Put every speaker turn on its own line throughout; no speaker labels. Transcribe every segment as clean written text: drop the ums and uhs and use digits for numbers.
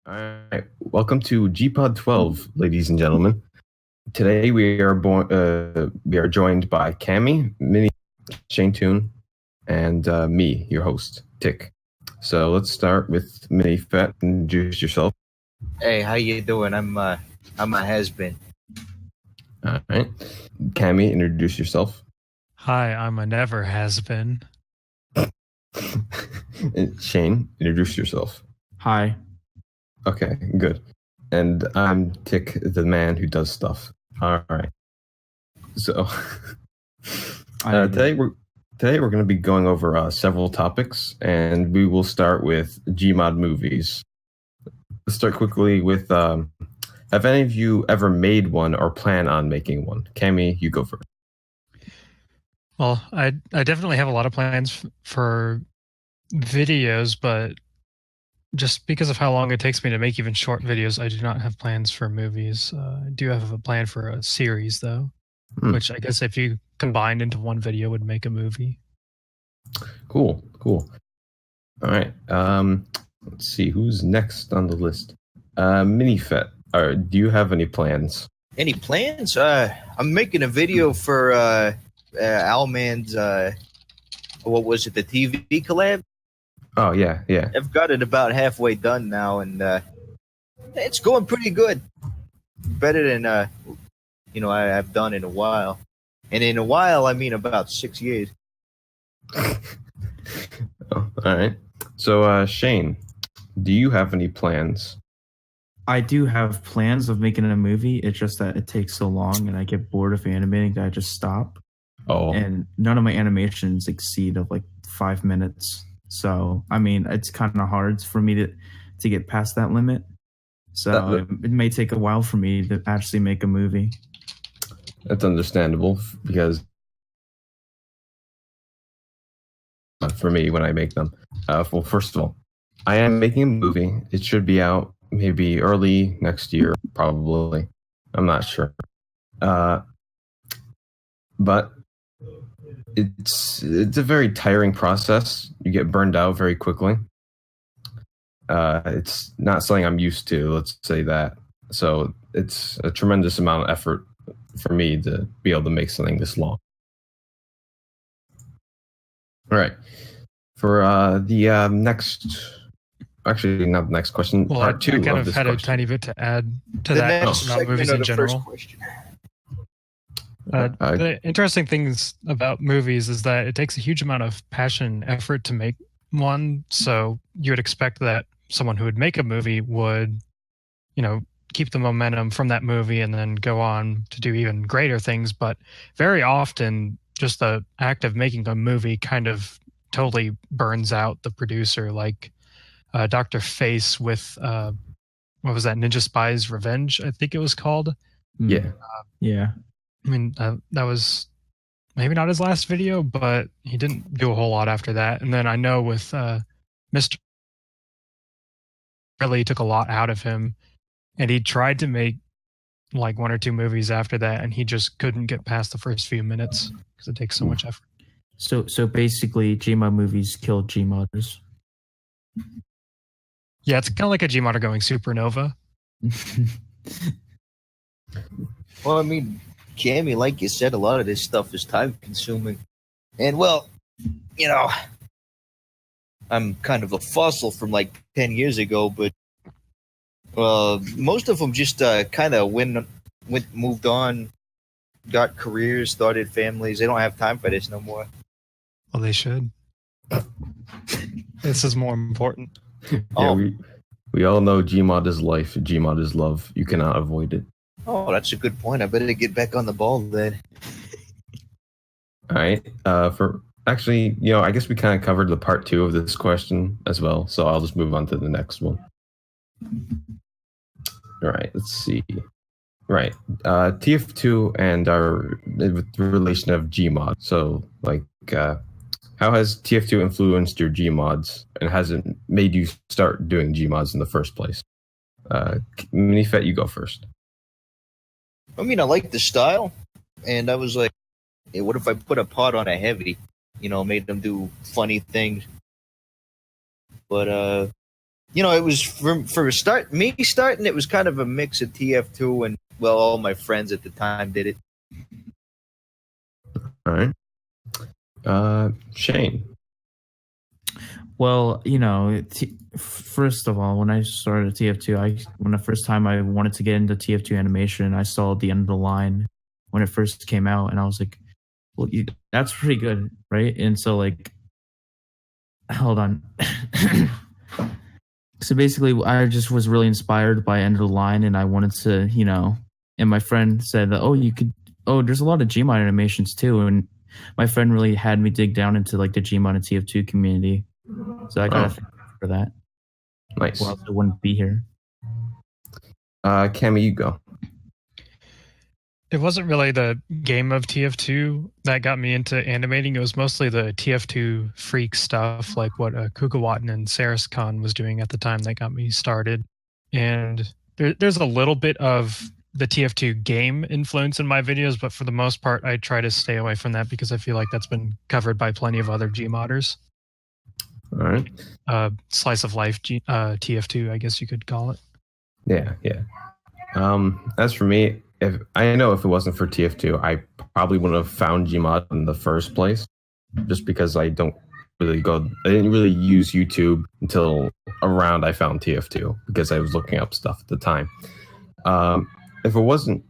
All right, welcome to GPod 12, ladies and gentlemen. Today we are joined by Cammy, Minnie, Shane Toon, and me, your host, Tick. So let's start with Minnie Fett. Introduce yourself.
Hey, how you doing? I'm a has-been.
All right, Cammy, introduce yourself.
Hi, I'm a never has been.
Shane, introduce yourself.
Hi.
Okay, good. And I'm Tick, the man who does stuff. All right. So today we're going to be going over several topics, and we will start with Gmod movies. Let's start quickly with have any of you ever made one or plan on making one? Cammy, you go first.
Well, I definitely have a lot of plans for videos, but just because of how long it takes me to make even short videos, I do not have plans for movies. I do have a plan for a series, though, which I guess if you combined into one video would make a movie.
Cool. All right. Let's see who's next on the list. Minifet, do you have any plans?
Any plans? I'm making a video for Owlman's. What was it? The TV collab.
Oh yeah.
I've got it about halfway done now, and it's going pretty good. Better than I've done in a while, and in a while I mean about 6 years.
Oh, all right. So Shane, do you have any plans?
I do have plans of making a movie. It's just that it takes so long, and I get bored of animating that I just stop.
Oh.
And none of my animations exceed of like 5 minutes. So, I mean, it's kind of hard for me to get past that limit. So it may take a while for me to actually make a movie.
That's understandable because for me when I make them. Well, first of all, I am making a movie. It should be out maybe early next year, probably. I'm not sure. But it's a very tiring process. You get burned out very quickly. It's not something I'm used to, let's say that. So it's a tremendous amount of effort for me to be able to make something this long. All right. For the actually not the next question,
well,
part two
I kind
of this
had
question.
a tiny bit to add to
The
that
next
about movies in general. The interesting things about movies is that it takes a huge amount of passion and effort to make one. So you would expect that someone who would make a movie would, keep the momentum from that movie and then go on to do even greater things. But very often, just the act of making a movie kind of totally burns out the producer, like Dr. Face with, what was that, Ninja Spy's Revenge, I think it was called.
Yeah.
Yeah.
I mean, that was maybe not his last video, but he didn't do a whole lot after that. And then I know with Mr. really took a lot out of him, and he tried to make like one or two movies after that, and he just couldn't get past the first few minutes because it takes so much effort.
So basically, Gmod movies killed Gmoders.
Yeah, it's kind of like a Gmodder going supernova.
Well, I mean, Cammy, like you said, a lot of this stuff is time consuming. And well, I'm kind of a fossil from like 10 years ago, but most of them just kind of moved on, got careers, started families. They don't have time for this no more.
Well, they should. This is more important.
Yeah, we all know Gmod is life, Gmod is love. You cannot avoid it.
Oh, that's a good point. I better get back on the ball then.
All right. I guess we kind of covered the part two of this question as well, so I'll just move on to the next one. All right. Let's see. Right. TF2 and the relation of Gmod. So, how has TF2 influenced your Gmods, and has it made you start doing Gmods in the first place? Minifet, you go first.
I mean, I like the style, and I was like, hey, what if I put a pot on a heavy? Made them do funny things. But it was me starting. It was kind of a mix of TF2 and all my friends at the time did it.
All right. Shane.
Well, first of all, when I started TF2, when the first time I wanted to get into TF2 animation, I saw The End of the Line when it first came out, and I was like, well, that's pretty good, right? And so, like, hold on. So basically, I just was really inspired by End of the Line, and I wanted to, and my friend said that, there's a lot of Gmod animations too, and my friend really had me dig down into like the Gmod and TF2 community. So I got to thank you for that.
Nice.
Well, I wouldn't be here.
Cammy, you go.
It wasn't really the game of TF2 that got me into animating. It was mostly the TF2 freak stuff, like what Kukawatan and Sariscon was doing at the time that got me started. And there's a little bit of the TF2 game influence in my videos, but for the most part, I try to stay away from that because I feel like that's been covered by plenty of other Gmodders.
All right.
Slice of life TF2, I guess you could call it.
Yeah. As for me, if it wasn't for TF2, I probably wouldn't have found Gmod in the first place, just because I didn't really use YouTube until around I found TF2 because I was looking up stuff at the time. If it wasn't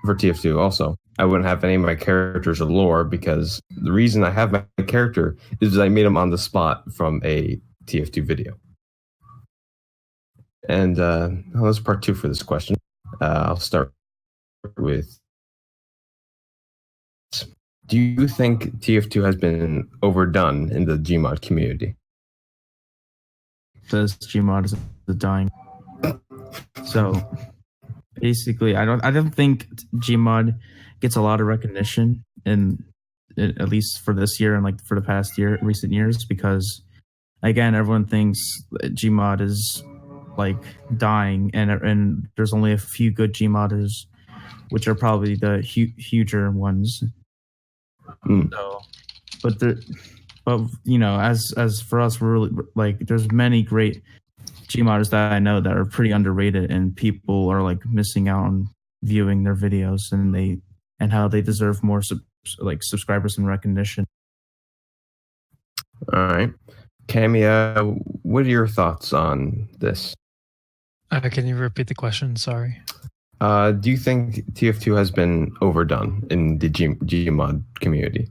for TF2 also, I wouldn't have any of my characters or lore, because the reason I have my character is I made them on the spot from a TF2 video. And that's part 2 for this question. I'll start with, do you think TF2 has been overdone in the Gmod community?
Says Gmod is dying. So basically, I don't think Gmod gets a lot of recognition at least for this year and like for the past recent years, because again, everyone thinks Gmod is like dying, and there's only a few good Gmodders, which are probably the huger ones. So, but as for us, we're really like, there's many great Gmodders that I know that are pretty underrated, and people are like missing out on viewing their videos, and how they deserve more subscribers and recognition.
All right, Cammy, what are your thoughts on this?
Can you repeat the question? Sorry.
Do you think TF2 has been overdone in the Gmod community?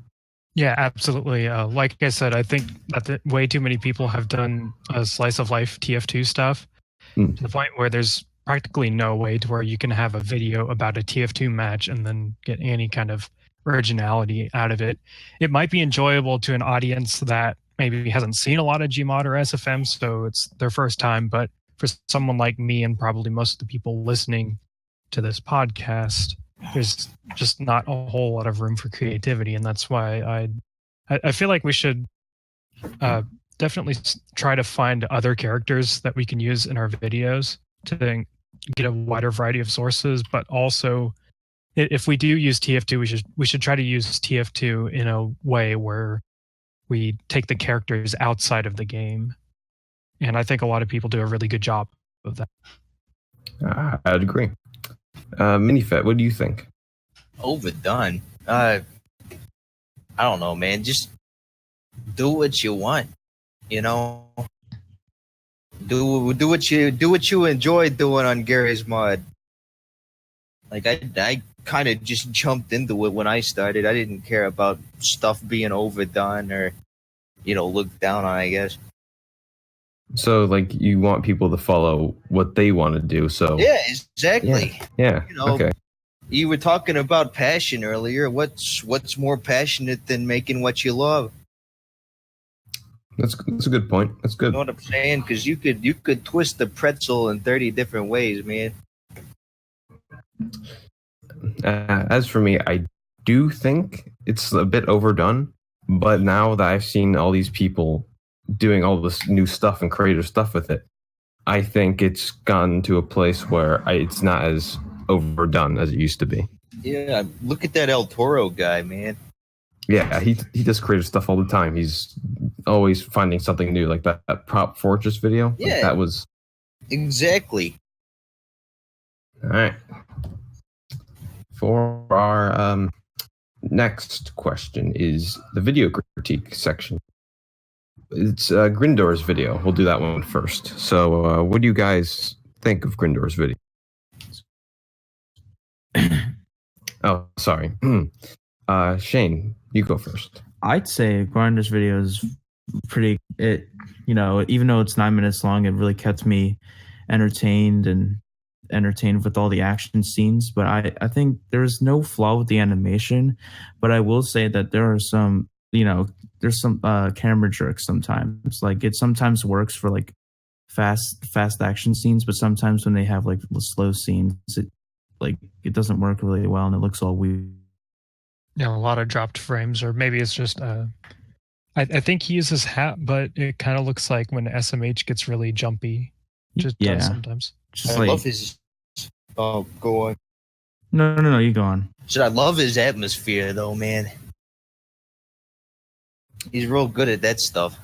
Yeah, absolutely. Like I said, I think that way too many people have done a slice of life TF2 stuff to the point where there's practically no way to where you can have a video about a TF2 match and then get any kind of originality out of it. It might be enjoyable to an audience that maybe hasn't seen a lot of Gmod or SFM, so it's their first time. But for someone like me and probably most of the people listening to this podcast, there's just not a whole lot of room for creativity, and that's why I feel like we should definitely try to find other characters that we can use in our videos to get a wider variety of sources. But also, if we do use TF2, we should try to use TF2 in a way where we take the characters outside of the game, and I think a lot of people do a really good job of that.
I'd agree. Minifet, what do you think?
Overdone. I don't know, man. Just do what you want. Do what you enjoy doing on Gary's Mod. Like I kind of just jumped into it when I started. I didn't care about stuff being overdone or looked down on, I guess.
So, like, you want people to follow what they want to do. So
yeah, exactly.
Yeah. Okay.
You were talking about passion earlier. What's more passionate than making what you love?
That's a good point. That's good.
You know what I'm saying? Because you could twist the pretzel in 30 different ways, man.
As for me, I do think it's a bit overdone. But now that I've seen all these people doing all this new stuff and creative stuff with it, I think it's gotten to a place where it's not as overdone as it used to be.
Yeah, look at that El Toro guy, man.
Yeah, he does creative stuff all the time. He's always finding something new, like that Prop Fortress video. Like,
Yeah.
that was
Exactly.
all right. For our next question is the video critique section. It's Grindor's video. We'll do that one first. So, what do you guys think of Grindor's video? Oh, sorry. Shane, you go first.
I'd say Grinder's video is pretty. It even though it's 9 minutes long, it really kept me entertained with all the action scenes. But I think there's no flaw with the animation. But I will say that there are some there's some camera jerks sometimes. Like it sometimes works for like fast action scenes, but sometimes when they have like slow scenes, it doesn't work really well and it looks all weird.
A lot of dropped frames, or maybe it's just I think he uses hat, but it kind of looks like when SMH gets really jumpy. Just does sometimes.
Just
I love his. Oh, go on.
No, you go on.
I love his atmosphere, though, man. He's real good at that stuff.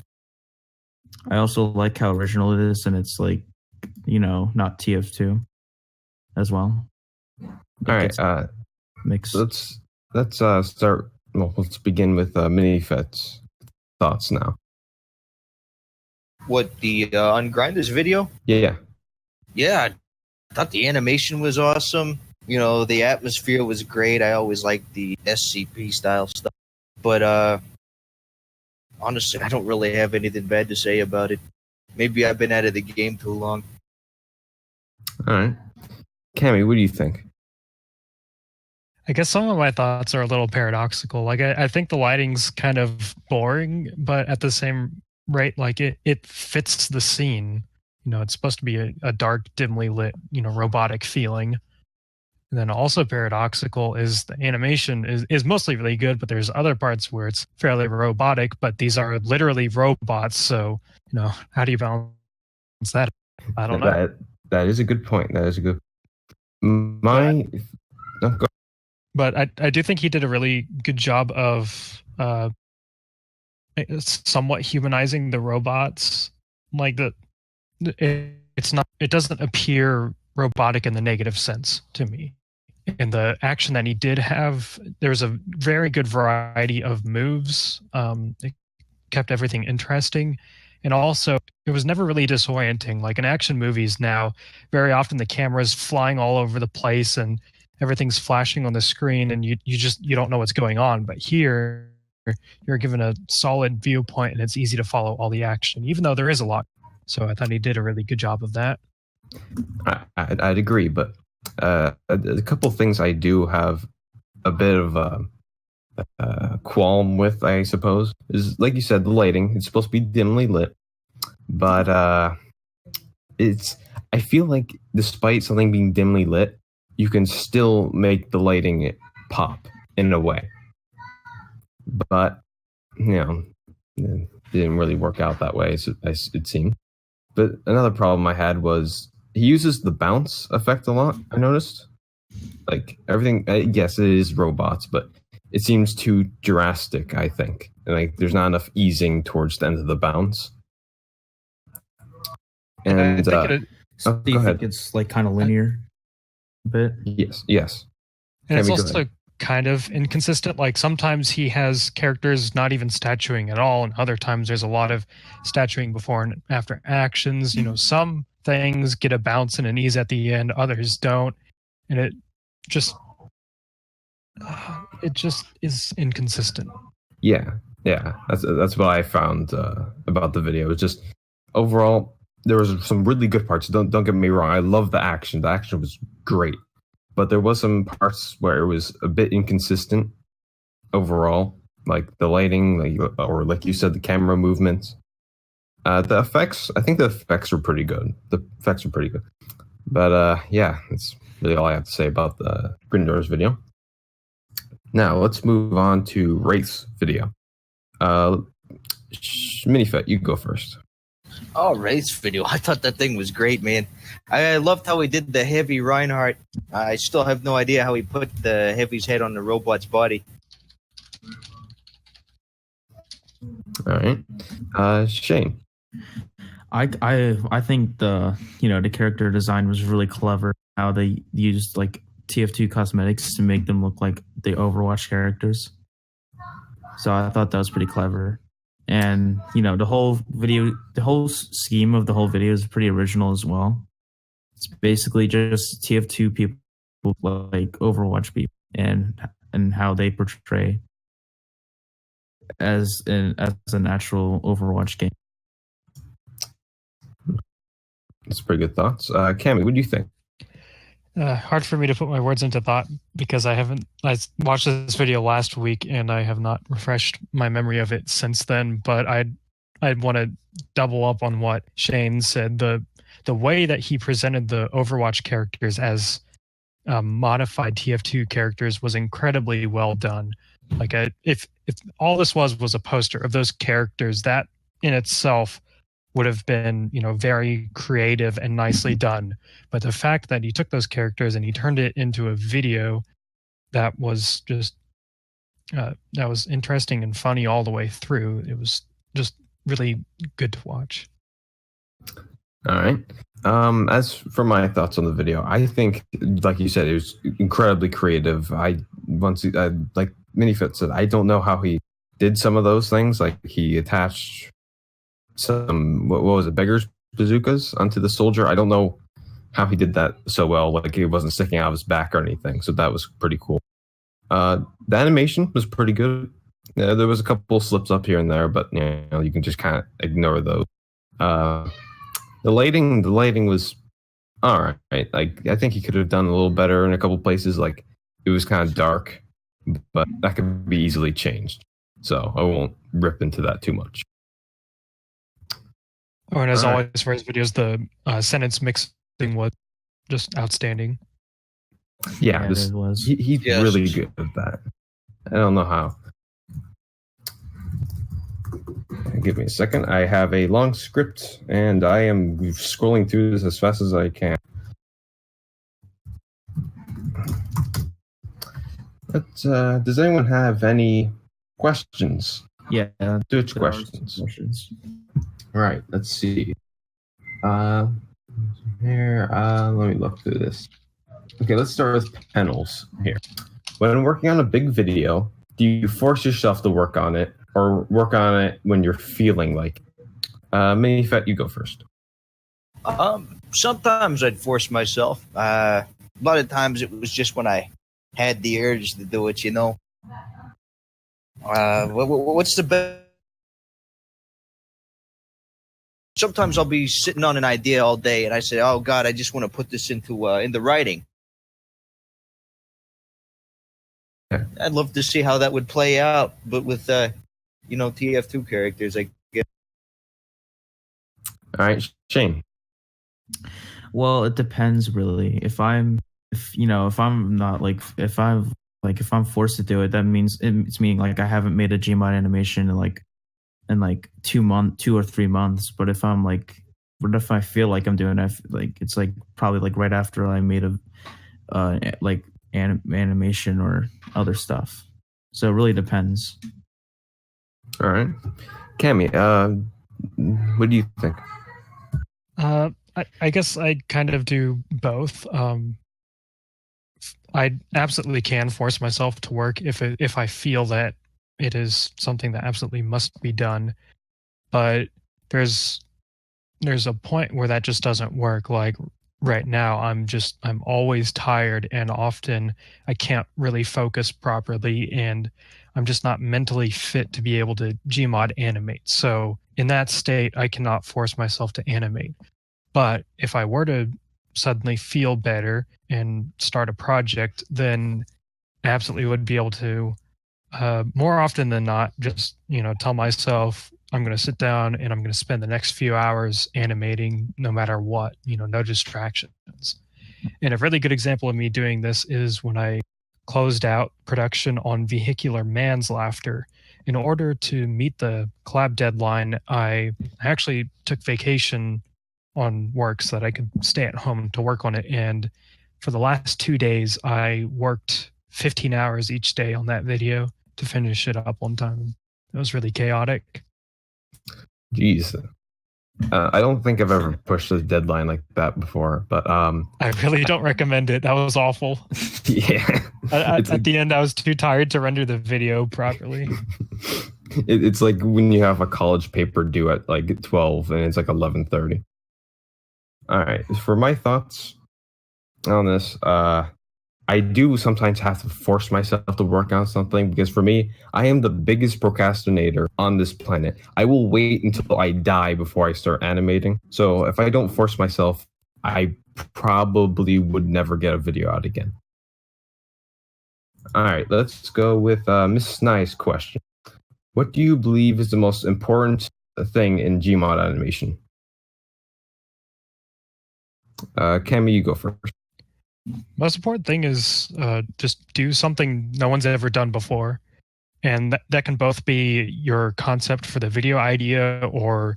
I also like how original it is, and it's like, not TF2 as well.
All right.
Mix.
Let's start. Well, let's begin with Minifet's thoughts now.
What, the on Grinders video?
Yeah.
Yeah, I thought the animation was awesome. The atmosphere was great. I always liked the SCP style stuff. But honestly, I don't really have anything bad to say about it. Maybe I've been out of the game too long.
All right. Cammy, what do you think?
I guess some of my thoughts are a little paradoxical. Like I think the lighting's kind of boring, but at the same rate, like it fits the scene. It's supposed to be a dark, dimly lit, robotic feeling. And then also paradoxical is the animation is mostly really good, but there's other parts where it's fairly robotic, but these are literally robots. So, how do you balance that? I don't know.
That is a good point. That is a good.
But I do think he did a really good job of somewhat humanizing the robots. Like it doesn't appear robotic in the negative sense to me. In the action that he did have, there's a very good variety of moves. It kept everything interesting. And also, it was never really disorienting. Like in action movies now, very often the camera's flying all over the place and everything's flashing on the screen and you don't know what's going on. But here, you're given a solid viewpoint and it's easy to follow all the action, even though there is a lot. So I thought he did a really good job of that.
I'd agree, but a couple of things I do have a bit of a qualm with, I suppose, is like you said, the lighting. It's supposed to be dimly lit, but I feel like despite something being dimly lit, you can still make the lighting pop in a way. But it didn't really work out that way, it seemed. But another problem I had was he uses the bounce effect a lot, I noticed. Like everything, yes, it is robots, but it seems too drastic, I think. Like there's not enough easing towards the end of the bounce. And
I think do you think it's like kind of linear a bit?
Yes.
And it's also kind of inconsistent. Like sometimes he has characters not even statuing at all, and other times there's a lot of statuing before and after actions. Some things get a bounce and an ease at the end, others don't, and it just is inconsistent.
Yeah. That's what I found about the video. It's just overall there was some really good parts. Don't get me wrong. I love the action. The action was great. But there was some parts where it was a bit inconsistent overall, like the lighting, or like you said, the camera movements. The effects, I think the effects were pretty good. But yeah, that's really all I have to say about the Grindor's video. Now let's move on to Wraith's video. Minifet, you go first.
Oh, Wraith's video. I thought that thing was great, man. I loved how he did the heavy Reinhardt. I still have no idea how he put the heavy's head on the robot's body.
All right. Shane.
I think the character design was really clever. How they used like TF2 cosmetics to make them look like the Overwatch characters. So I thought that was pretty clever. And the whole scheme of the whole video is pretty original as well. It's basically just TF2 people like Overwatch people and how they portray as a natural Overwatch game.
That's pretty good thoughts. Cammy, what do you think?
Hard for me to put my words into thought because I watched this video last week and I have not refreshed my memory of it since then. But I'd want to double up on what Shane said. The way that he presented the Overwatch characters as modified TF2 characters was incredibly well done. Like if all this was a poster of those characters, that in itself would have been, very creative and nicely done. But the fact that he took those characters and he turned it into a video that was just that was interesting and funny all the way through. It was just really good to watch.
All right. As for my thoughts on the video, I think, like you said, it was incredibly creative. Like Minifit said, I don't know how he did some of those things. Like he attached some what was it, beggars bazookas onto the soldier. I don't know how he did that so well. Like it wasn't sticking out of his back or anything. So that was pretty cool. The animation was pretty good. There was a couple slips up here and there, but you can just kind of ignore those. The lighting was all right. Like I think he could have done a little better in a couple places. Like it was kind of dark, but that could be easily changed. So I won't rip into that too much.
Oh, and as
All
always,
right.
for his videos, the sentence mixing was just outstanding.
Yeah,
it was.
he's
Yes.
really good at that. I don't know how. Give me a second. I have a long script, and I am scrolling through this as fast as I can. But does anyone have any questions?
Yeah,
Twitch
there are
questions.
some questions.
All right, let's see. Here, let me look through this. Okay, let's start with panels here. When working on a big video, do you force yourself to work on it or work on it when you're feeling like Minifet, you go first.
Sometimes I'd force myself. A lot of times it was just when I had the urge to do it, What's the best? Sometimes I'll be sitting on an idea all day, and I say, "Oh God, I just want to put this into writing."
Yeah.
I'd love to see how that would play out, but with TF2 characters, I guess.
All right, Shane.
Well, it depends really. If I'm forced to do it, that means it's meaning like I haven't made a Gmod animation in 2 or 3 months. But if I'm like, what if I feel like I'm doing it? It's like probably like right after I made a animation or other stuff. So it really depends.
All right, Cammy. What do you think?
I guess I kind of do both. I absolutely can force myself to work if I feel that it is something that absolutely must be done. But there's a point where that just doesn't work. Like right now, I'm always tired, and often I can't really focus properly, and I'm just not mentally fit to be able to Gmod animate. So in that state, I cannot force myself to animate. But if I were to suddenly feel better and start a project, then I absolutely would be able to, more often than not, just tell myself I'm going to sit down and I'm going to spend the next few hours animating, no matter what. No distractions. And a really good example of me doing this is when I closed out production on Vehicular Manslaughter. In order to meet the collab deadline, I actually took vacation on work so that I could stay at home to work on it. And for the last 2 days, I worked 15 hours each day on that video to finish it up on time. It was really chaotic.
Jeez. I don't think I've ever pushed a deadline like that before, but
I really don't recommend it. That was awful.
yeah.
At the end, I was too tired to render the video properly.
It's like when you have a college paper due at like 12 and it's like 11:30. All right. For my thoughts on this, I do sometimes have to force myself to work on something because for me, I am the biggest procrastinator on this planet. I will wait until I die before I start animating. So if I don't force myself, I probably would never get a video out again. All right, let's go with Miss Nye's question. What do you believe is the most important thing in Gmod animation? Cammy, you go first.
Most important thing is just do something no one's ever done before. And that can both be your concept for the video idea or,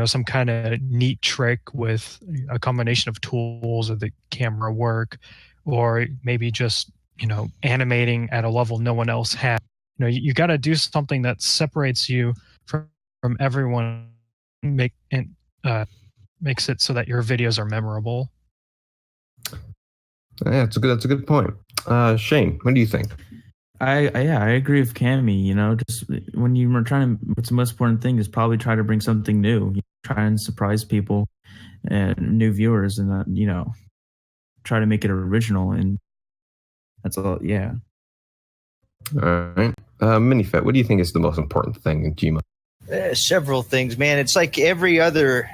some kind of neat trick with a combination of tools or the camera work, or maybe just, animating at a level no one else has. You got to do something that separates you from everyone, makes it so that your videos are memorable.
Yeah, that's a good point. Shane, what do you think?
I agree with Cammy. Just when you were what's the most important thing is probably try to bring something new. Try and surprise people and new viewers, and try to make it original. And that's all. Yeah.
All right, Minifet, what do you think is the most important thing in Gmod?
Several things, man. It's like every other,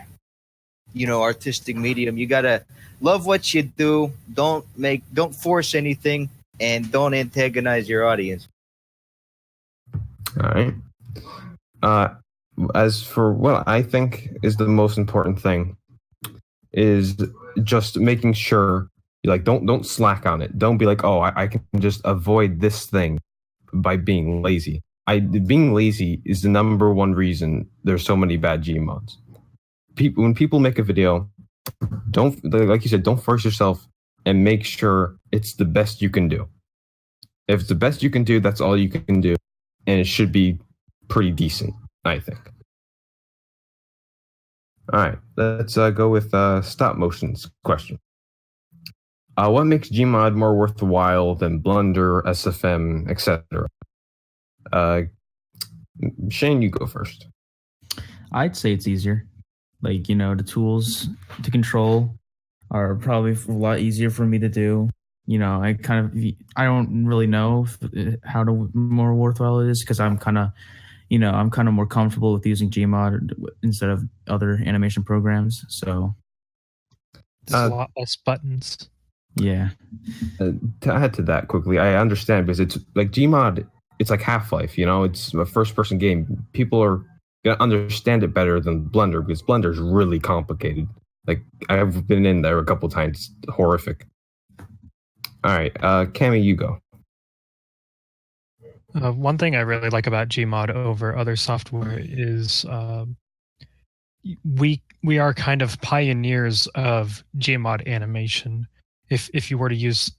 artistic medium. You gotta love what you do. Don't force anything, and don't antagonize your audience.
All right. As for what I think is the most important thing, is just making sure don't slack on it. Don't be like, oh, I can just avoid this thing by being lazy. Being lazy is the number one reason there's so many bad Gmods. When people make a video, like you said, don't force yourself and make sure it's the best you can do. If it's the best you can do, that's all you can do, and it should be pretty decent, I think. All right, let's go with stop motion's question. What makes Gmod more worthwhile than Blender, SFM, etc.? Shane, you go first.
I'd say it's easier. The tools to control are probably a lot easier for me to do. I don't really know how more worthwhile it is because I'm kind of more comfortable with using Gmod instead of other animation programs. So
there's a lot less buttons.
Yeah.
To add to that quickly, I understand because it's like Gmod, it's like Half-Life, it's a first-person game. People are gonna understand it better than Blender because Blender is really complicated. Like I've been in there a couple times, it's horrific. All right, Cammy, you go.
One thing I really like about Gmod over other software is we are kind of pioneers of Gmod animation. If you were to use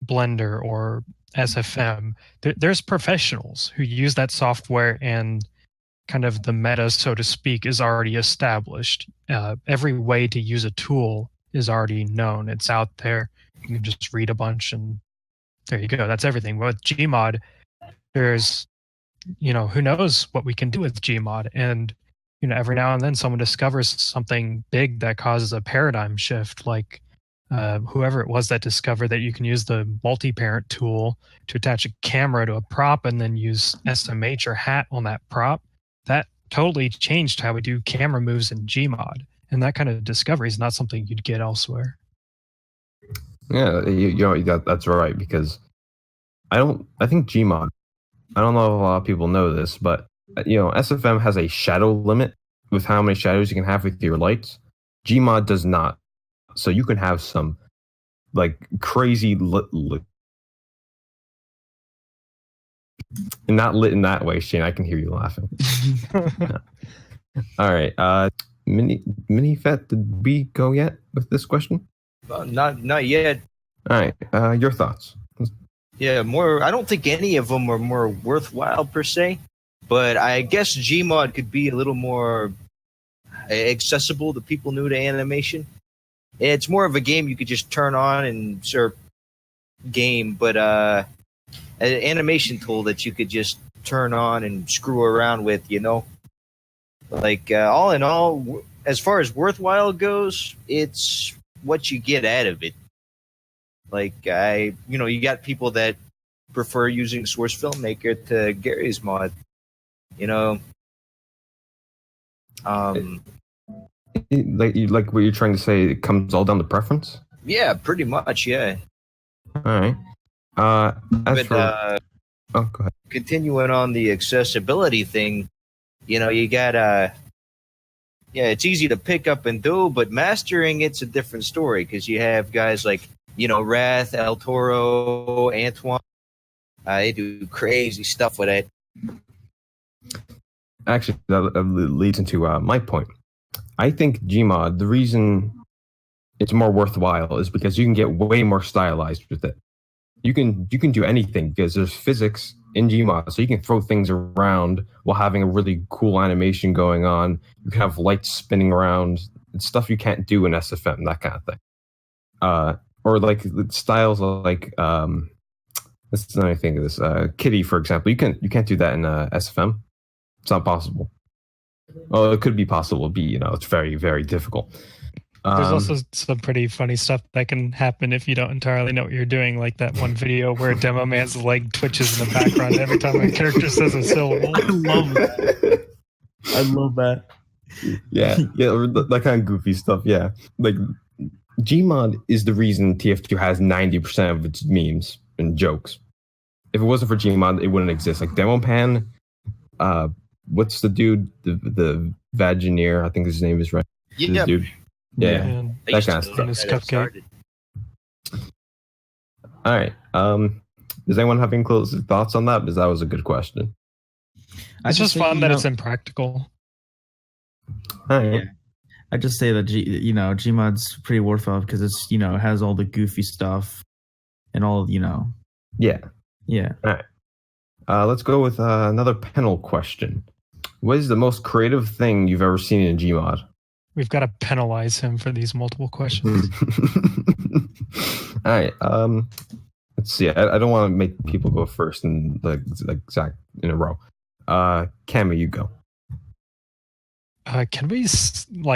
Blender or SFM, there's professionals who use that software and kind of the meta, so to speak, is already established. Every way to use a tool is already known. It's out there. You can just read a bunch and there you go. That's everything. With Gmod, there's, who knows what we can do with Gmod. And, every now and then someone discovers something big that causes a paradigm shift, like whoever it was that discovered that you can use the multi-parent tool to attach a camera to a prop and then use SMH or hat on that prop. That totally changed how we do camera moves in Gmod. And that kind of discovery is not something you'd get elsewhere.
Yeah, that's right, because I think Gmod, I don't know if a lot of people know this, but SFM has a shadow limit with how many shadows you can have with your lights. Gmod does not. So you can have some crazy and not lit in that way, Shane. I can hear you laughing. All right, Minifet, did we go yet with this question?
Not yet.
All right, your thoughts?
Yeah, I don't think any of them are more worthwhile per se. But I guess Gmod could be a little more accessible to people new to animation. It's more of a game you could just turn on and sort of game, but an animation tool that you could just turn on and screw around with, you know? Like, all in all, as far as worthwhile goes, it's what you get out of it. Like, you got people that prefer using Source Filmmaker to Gary's mod, you know?
Like what you're trying to say, it comes all down to preference?
Yeah, pretty much, yeah.
All right.
But
go ahead.
continuing on the accessibility thing, you got it's easy to pick up and do, but mastering it's a different story because you have guys like Wrath, El Toro, Antoine. They do crazy stuff with it.
Actually, that leads into my point. I think Gmod, the reason it's more worthwhile is because you can get way more stylized with it. You can do anything because there's physics in Gmod, so you can throw things around while having a really cool animation going on. You can have lights spinning around. It's stuff you can't do in SFM, that kind of thing. Or like styles like let's not think of this. Kitty, for example, you can't do that in SFM. It's not possible. Well, it could be possible. It'd be it's very, very difficult.
There's also some pretty funny stuff that can happen if you don't entirely know what you're doing, like that one video where Demo Man's leg twitches in the background every time a character says a syllable.
I love that. I love that.
Yeah, that kind of goofy stuff. Yeah, like Gmod is the reason TF2 has 90% of its memes and jokes. If it wasn't for Gmod, it wouldn't exist. Like Demopan, what's the dude? The Vagineer, I think his name is right.
Yeah,
dude. Yeah,
And
that kind of stuff.
Famous Cupcake.
All right. Does anyone have any closing thoughts on that? Because that was a good question.
It's just fun that it's impractical.
All right.
Yeah. I just say that Gmod's pretty worthwhile because it's it has all the goofy stuff and all
Yeah.
Yeah.
All right. Let's go with another panel question. What is the most creative thing you've ever seen in Gmod?
We've got to penalize him for these multiple questions.
All right. Let's see. I don't want to make people go first and like exact in a row. Cammy, you go.
Can we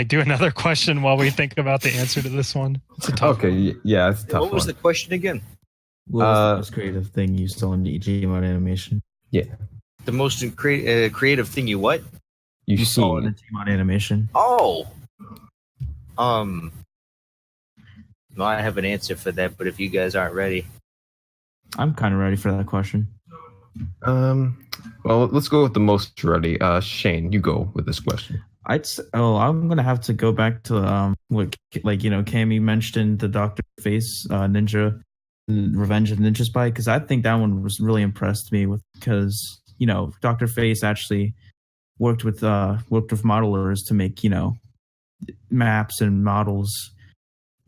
do another question while we think about the answer to this one? It's a tough one.
Okay. Yeah, it's a tough
What was
one.
the question again?
What was the most creative thing you saw in Gmod animation?
Yeah.
The most creative thing you what?
You
saw in
seen?
Gmod animation.
Oh. No, I have an answer for that, but if you guys aren't ready.
I'm kind of ready for that question.
Well, let's go with the most ready. Shane, you go with this question.
I'm gonna have to go back to what Cammy mentioned, the Dr. Face Ninja Revenge of Ninja Spy, because I think that one was really impressed me with because Dr. Face actually worked with modelers to make maps and models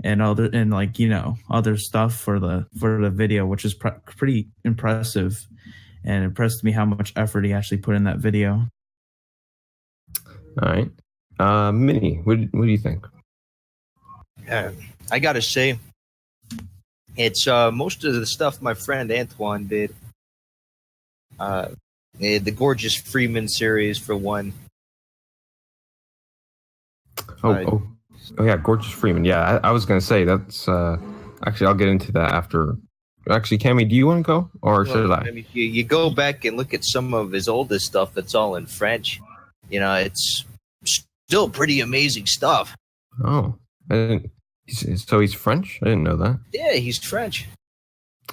and other stuff for the video, which is pretty impressive, and impressed me how much effort he actually put in that video.
All right. Minnie, what do you think?
I gotta say, it's most of the stuff my friend Antoine did. The Gorgeous Freeman series, for one.
Oh yeah, Gorgeous Freeman. Yeah, I was gonna say that's actually I'll get into that after. Actually, Cammy, do you want to go or should I?
I mean, you go back and look at some of his oldest stuff that's all in French. It's still pretty amazing stuff.
Oh, so he's French? I didn't know that.
Yeah, he's French.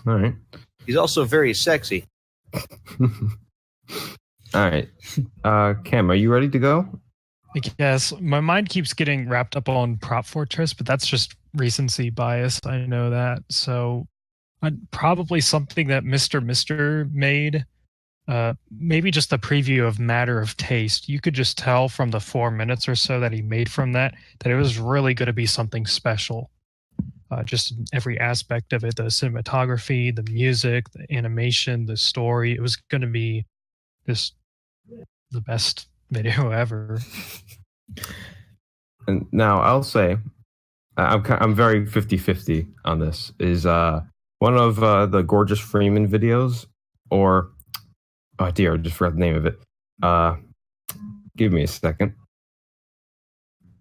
All right.
He's also very sexy.
All right. Cam, are you ready to go?
I guess my mind keeps getting wrapped up on Prop Fortress, but that's just recency bias. I know that. So probably something that Mr. made. Maybe just a preview of Matter of Taste. You could just tell from the 4 minutes or so that he made from that it was really going to be something special. Just in every aspect of it, the cinematography, the music, the animation, the story. It was going to be this the best video ever.
And now I'll say, I'm very 50-50 on this. Is one of the Gorgeous Freeman videos, or oh dear, I just forgot the name of it. Give me a second.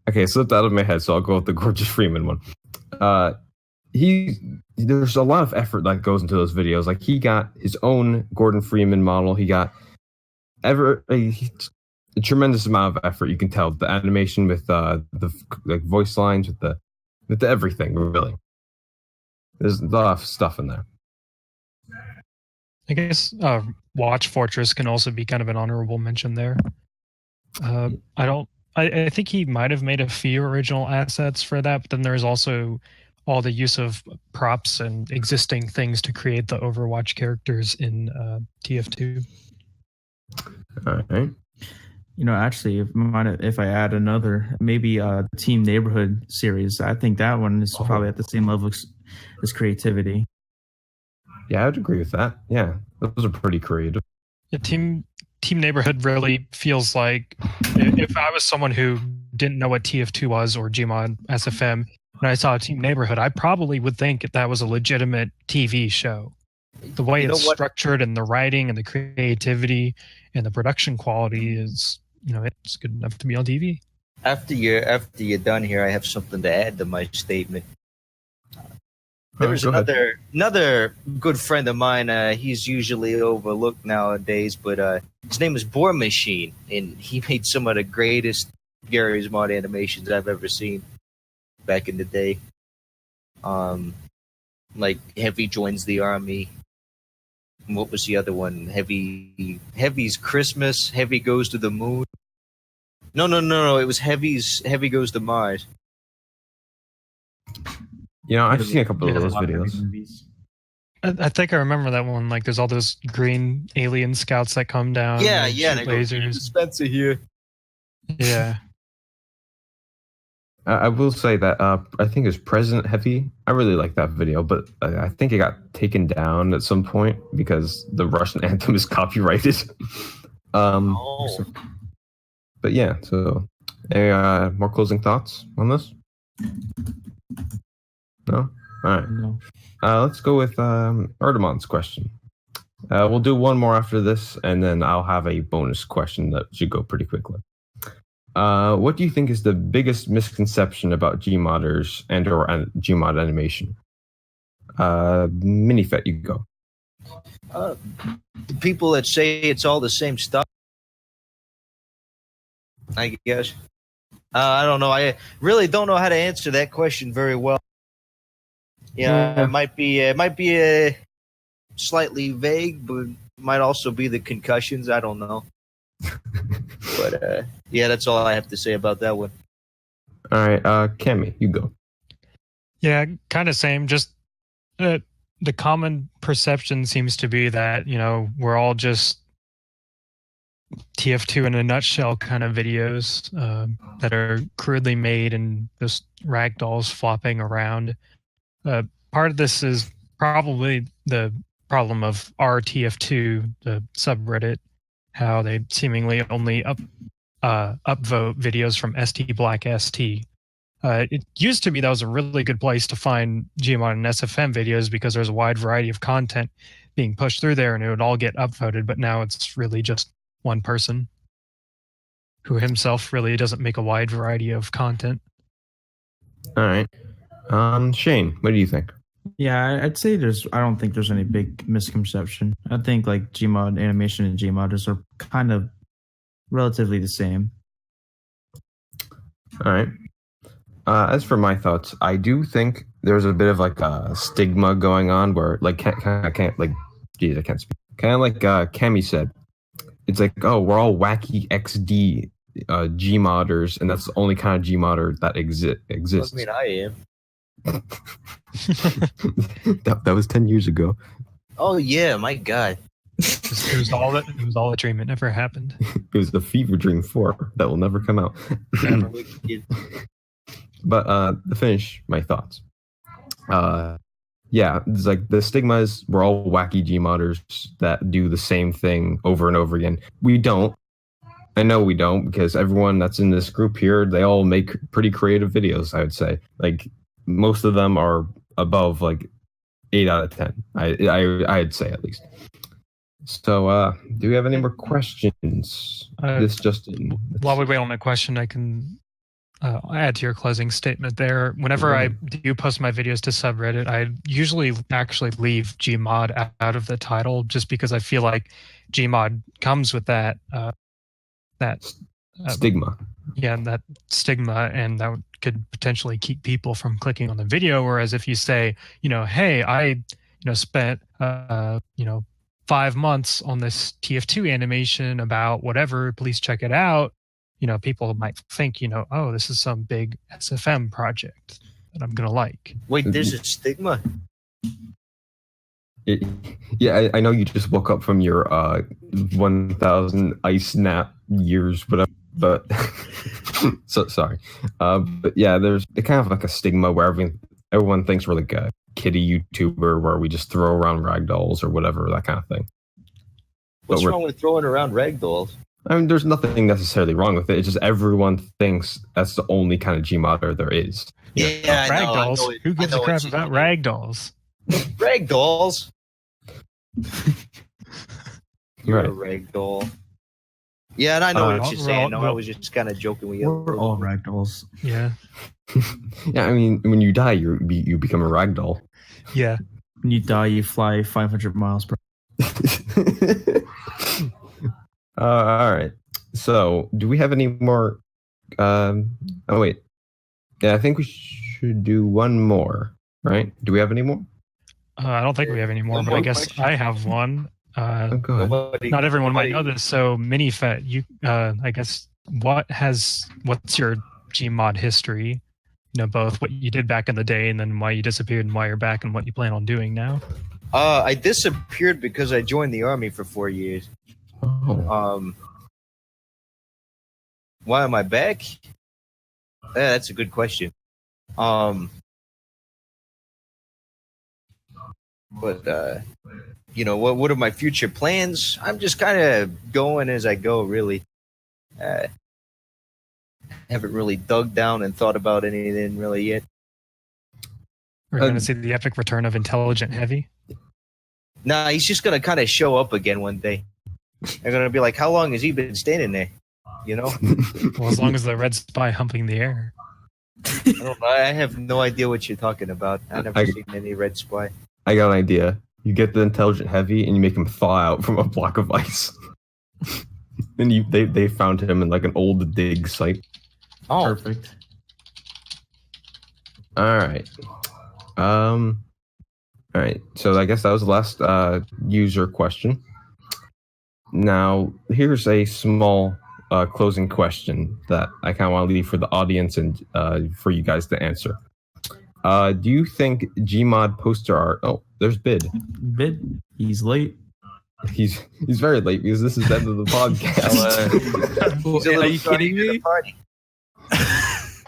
Okay, slipped out of my head, so I'll go with the Gorgeous Freeman one. There's a lot of effort that goes into those videos. Like, he got his own Gordon Freeman model. He got a tremendous amount of effort. You can tell the animation with the like voice lines, with the everything. Really, there's a lot of stuff in there.
I guess Watch Fortress can also be kind of an honorable mention there. I think he might have made a few original assets for that, but then there's also all the use of props and existing things to create the Overwatch characters in TF2.
All right.
Actually, if I add another, maybe the Team Neighborhood series, I think that one is probably at the same level as creativity.
Yeah, I'd agree with that. Yeah, those are pretty creative.
Yeah, Team Neighborhood really feels like if I was someone who didn't know what TF2 was or Gmod SFM, when I saw Team Neighborhood, I probably would think that was a legitimate TV show. The way it's structured and the writing and the creativity and the production quality is, it's good enough to be on TV.
After you're done here, I have something to add to my statement. There's another good friend of mine. He's usually overlooked nowadays, but his name is Boar Machine, and he made some of the greatest Garry's Mod animations I've ever seen back in the day. Like Heavy joins the army. What was the other one? Heavy's Christmas. Heavy goes to the moon. No. It was Heavy goes to Mars.
I've seen a couple of those videos.
I think I remember that one. Like, there's all those green alien scouts that come down.
Yeah.
Lasers.
Spencer here.
Yeah.
I will say that I think it's President Heavy. I really like that video, but I think it got taken down at some point because the Russian anthem is copyrighted. But yeah, so any more closing thoughts on this? No? All right.
No.
Let's go with Artemon's question. We'll do one more after this, and then I'll have a bonus question that should go pretty quickly. What do you think is the biggest misconception about Gmodders and or Gmod animation? Minifet, you go.
The people that say it's all the same stuff, I guess. I don't know. I really don't know how to answer that question very well. Yeah, it might be slightly vague, but might also be the concussions. I don't know. But yeah, that's all I have to say about that one.
All right, Cammy, you go.
Yeah, kind of same. Just the common perception seems to be that we're all just TF2 in a nutshell kind of videos that are crudely made and just ragdolls flopping around. Part of this is probably the problem of RTF2, the subreddit, how they seemingly only upvote videos from ST Black ST. It used to be that was a really good place to find Gmod and SFM videos because there's a wide variety of content being pushed through there and it would all get upvoted, but now it's really just one person who himself really doesn't make a wide variety of content.
All right. Shane, what do you think?
Yeah, I'd say I don't think there's any big misconception. I think like Gmod animation and Gmodders are kind of relatively the same.
All right. As for my thoughts, I do think there's a bit of like a stigma going on where I can't speak. Kind of like Cammy said, it's like, oh, we're all wacky XD Gmodders, and that's the only kind of Gmodder that exists.
I mean, I am.
that was 10 years ago.
Oh yeah, my God.
It was all a dream. It never happened.
It was the fever dream 4 that will never come out. But to finish my thoughts, yeah, it's like the stigma is we're all wacky Gmodders that do the same thing over and over again. We don't. I know we don't, because everyone that's in this group here, they all make pretty creative videos, I would say. Like, most of them are above like 8 out of 10. I'd say, at least. So, do we have any more questions? This just in.
While we wait on that question, I can add to your closing statement there. Whenever I do post my videos to subreddit, I usually actually leave Gmod out of the title, just because I feel like Gmod comes with that
Stigma.
Yeah, that stigma, and that could potentially keep people from clicking on the video. Whereas if you say, hey, I spent 5 months on this TF2 animation about whatever, please check it out. People might think, oh, this is some big SFM project that I'm gonna like.
Wait, there's a stigma?
Yeah, I know you just woke up from your 1,000 ice nap years, whatever. But so sorry. But yeah, there's kind of like a stigma where everyone thinks we're like a kiddie YouTuber where we just throw around ragdolls or whatever, that kind of thing.
What's wrong with throwing around ragdolls?
I mean, there's nothing necessarily wrong with it. It's just everyone thinks that's the only kind of Gmodder there is.
Yeah,
ragdolls. Who gives a crap about ragdolls?
Ragdolls. You're
Right.
a ragdoll. Yeah, and I know what you're saying. No, I was just kind of joking with you.
We're all ragdolls.
Yeah.
Yeah, I mean, when you die, you become a ragdoll.
Yeah.
When you die, you fly 500 miles per
All right. So, do we have any more? Oh wait. Yeah, I think we should do one more. Right? Do we have any more?
I don't think we have any more,
One
but
more
I guess
question.
I have one.
Go ahead.
Not everyone might know this. So, Minifet, you, I guess, what's your Gmod history? Both what you did back in the day, and then why you disappeared, and why you're back, and what you plan on doing now.
I disappeared because I joined the army for 4 years.
Oh.
Why am I back? Yeah, that's a good question. But what are my future plans? I'm just kind of going as I go, really. Haven't really dug down and thought about anything really yet.
We're going to see the epic return of Intelligent Heavy.
Nah, he's just gonna kind of show up again one day. They're gonna be like, "How long has he been standing there?"
Well, as long as the red spy humping the air.
I have no idea what you're talking about. I've never seen any red spy.
I got an idea. You get the Intelligent Heavy and you make him thaw out from a block of ice. And they found him in like an old dig site.
Oh,
Perfect.
All right. All right. So I guess that was the last user question. Now, here's a small closing question that I kind of want to leave for the audience and for you guys to answer. Do you think Gmod poster art? Oh, there's Bid.
Bid, he's late.
He's very late because this is the end of the podcast.
Are you kidding me?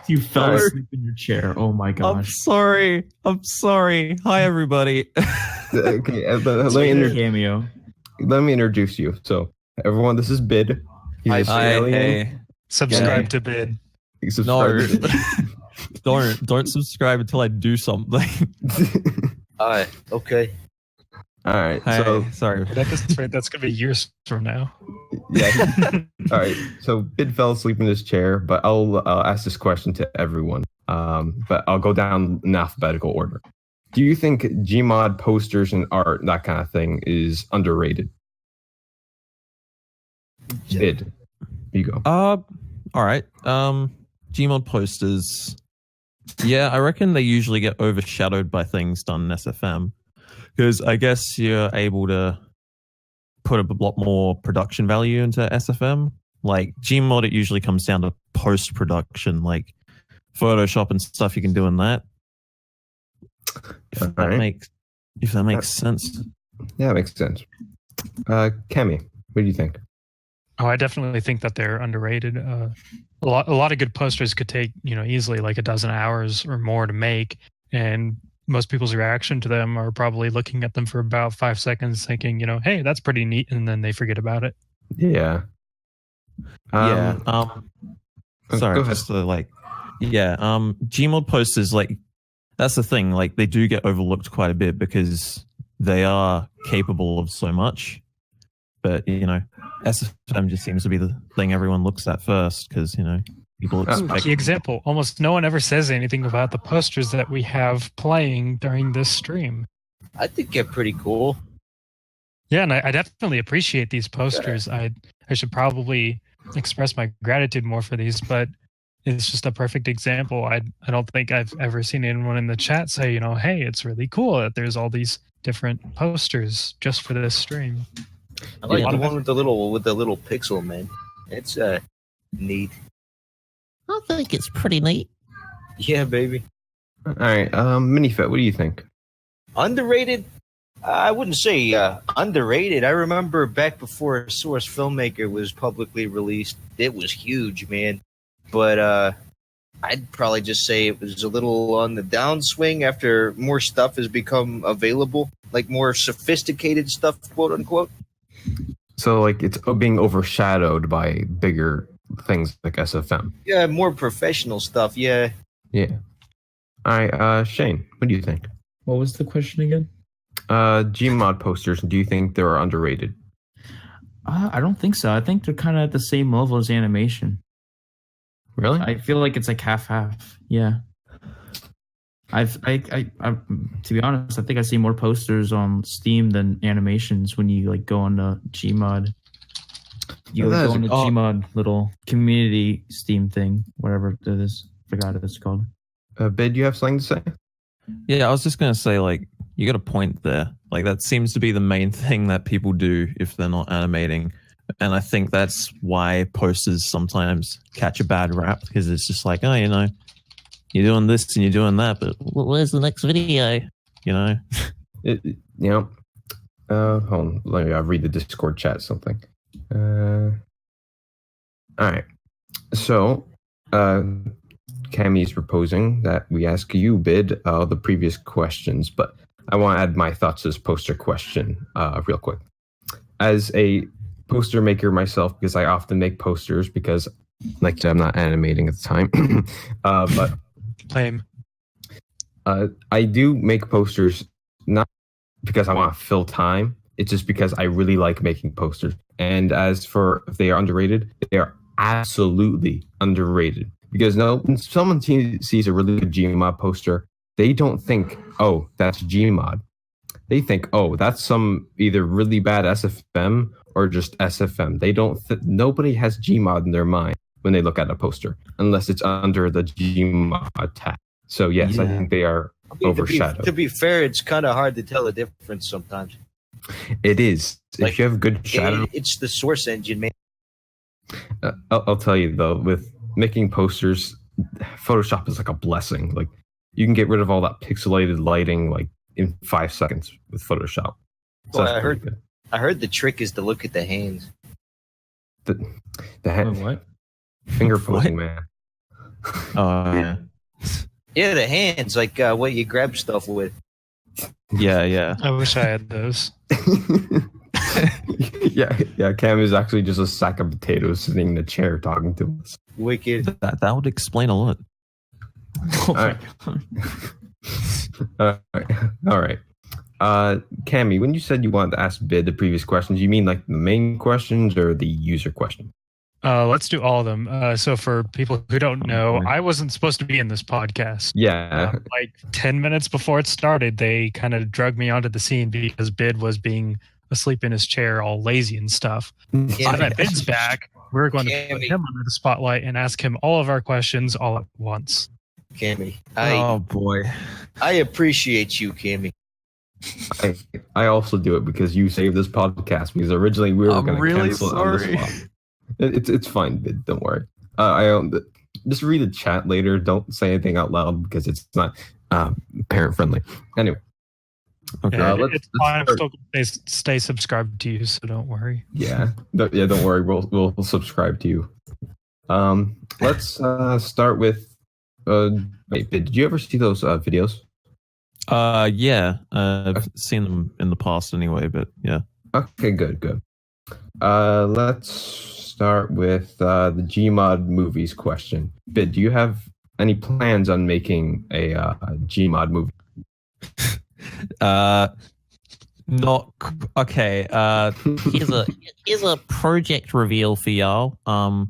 You fell
Alright.
asleep in your chair. Oh my
I'm
gosh.
sorry. Hi, everybody.
Okay,
Cameo.
let me introduce you. So, everyone, this is Bid. He's
Hi,
Australian.
Hey.
Subscribe
Yeah.
to Bid.
He subscribed
No. don't subscribe until I do something.
okay.
All right.
Hey,
So,
sorry.
That's going to be years from now.
yeah. All right. So, Bid fell asleep in his chair, but I'll ask this question to everyone. But I'll go down in alphabetical order. Do you think Gmod posters and art, that kind of thing, is underrated? Bid. You go.
All right. Gmod posters. Yeah, I reckon they usually get overshadowed by things done in SFM. Because I guess you're able to put a lot more production value into SFM. Like Gmod, it usually comes down to post-production, like Photoshop and stuff you can do in that. If that makes sense.
Yeah, makes sense. Kemi, what do you think?
Oh, I definitely think that they're underrated. A lot of good posters could take, easily like a dozen hours or more to make, and most people's reaction to them are probably looking at them for about 5 seconds, thinking, hey, that's pretty neat, and then they forget about it.
Yeah.
Yeah. Sorry,
go ahead.
just Gmod posters, like, that's the thing. Like, they do get overlooked quite a bit because they are capable of so much. But, you know, SFM just seems to be the thing everyone looks at first because, you know, people expect.
Key example: almost no one ever says anything about the posters that we have playing during this stream.
I think they're pretty cool.
Yeah, and I definitely appreciate these posters. I should probably express my gratitude more for these, but it's just a perfect example. I don't think I've ever seen anyone in the chat say, you know, hey, it's really cool that there's all these different posters just for this stream.
I like
Yeah.
the one with the little pixel, man. It's neat.
I think it's pretty neat.
Yeah, baby.
All right, Minifet, what do you think?
Underrated? I wouldn't say underrated. I remember back before Source Filmmaker was publicly released, it was huge, man. But I'd probably just say it was a little on the downswing after more stuff has become available, like more sophisticated stuff, quote unquote.
So, like, it's being overshadowed by bigger things like SFM.
Yeah, more professional stuff. Yeah.
Yeah. All right, Shane, what do you think?
What was the question again?
Gmod posters, do you think they're underrated?
I don't think so. I think they're kind of at the same level as animation.
Really?
I feel like it's like half. Yeah. I to be honest, I think I see more posters on Steam than animations when you like go on the Gmod. You
That
go
is-
on the Gmod little community Steam thing, whatever it is. Forgot what it's called.
Bid, you have something to say?
Yeah, I was just going to say, like, you got a point there. Like, that seems to be the main thing that people do if they're not animating. And I think that's why posters sometimes catch a bad rap because it's just like, oh, you know, you're doing this and you're doing that, but
Where's the next video?
you know,
Hold on, let me read the Discord chat something. All right. So, Cammy's proposing that we ask you, Bid, the previous questions, but I want to add my thoughts to this poster question real quick. As a poster maker myself, because I often make posters because, like I said, I'm not animating at the time, but
Lame.
I do make posters not because I want to fill time. It's just because I really like making posters. And as for if they are underrated, they are absolutely underrated. Because when someone sees a really good Gmod poster, they don't think, oh, that's Gmod. They think, oh, that's some either really bad SFM or just SFM. They don't. Nobody has Gmod in their mind when they look at a poster, unless it's under the Gmod tag. So yes, I
Yeah.
think they are
I mean,
overshadowed.
To be fair, it's kind of hard to tell the difference sometimes.
It is.
Like,
if you have good shadow,
It's the source engine, man.
I'll tell you though, with making posters, Photoshop is like a blessing. Like you can get rid of all that pixelated lighting like in 5 seconds with Photoshop. So
Well,
that's
I
pretty good.
I heard the trick is to look at the hands.
The hand,
what?
finger pointing, man.
oh, yeah.
Yeah, the hands, like what you grab stuff with.
Yeah.
I wish I had those.
yeah. Cam is actually just a sack of potatoes sitting in a chair talking to us.
Wicked.
That would explain a lot.
Oh
All right. All right. Cammy, when you said you wanted to ask Bid the previous questions, you mean like the main questions or the user question?
Let's do all of them. So for people who don't know, I wasn't supposed to be in this podcast.
Yeah.
Like 10 minutes before it started, they kind of drug me onto the scene because Bid was being asleep in his chair, all lazy and stuff.
Yeah,
Now that Bid's back, we're going to put
Cammy.
him under the spotlight and ask him all of our questions all at once.
Cammy.
Oh boy.
I appreciate you, Cammy.
I also do it because you saved this podcast because originally we were
I'm
going to
really
cancel it on the
sorry.
spot. It's fine, Bid. Don't worry. Just read the chat later. Don't say anything out loud because it's not parent friendly. Anyway,
Okay.
Yeah,
let's
it's fine. I'm
start.
still going to stay subscribed to you, so don't worry.
Don't worry. We'll subscribe to you. Let's start with. Wait, Bid, did you ever see those videos?
Yeah. I've seen them in the past anyway, but yeah.
Okay, good. Let's start with the Gmod movies question. Bid, do you have any plans on making a Gmod movie?
Not okay.
Here's a project reveal for y'all.
I'm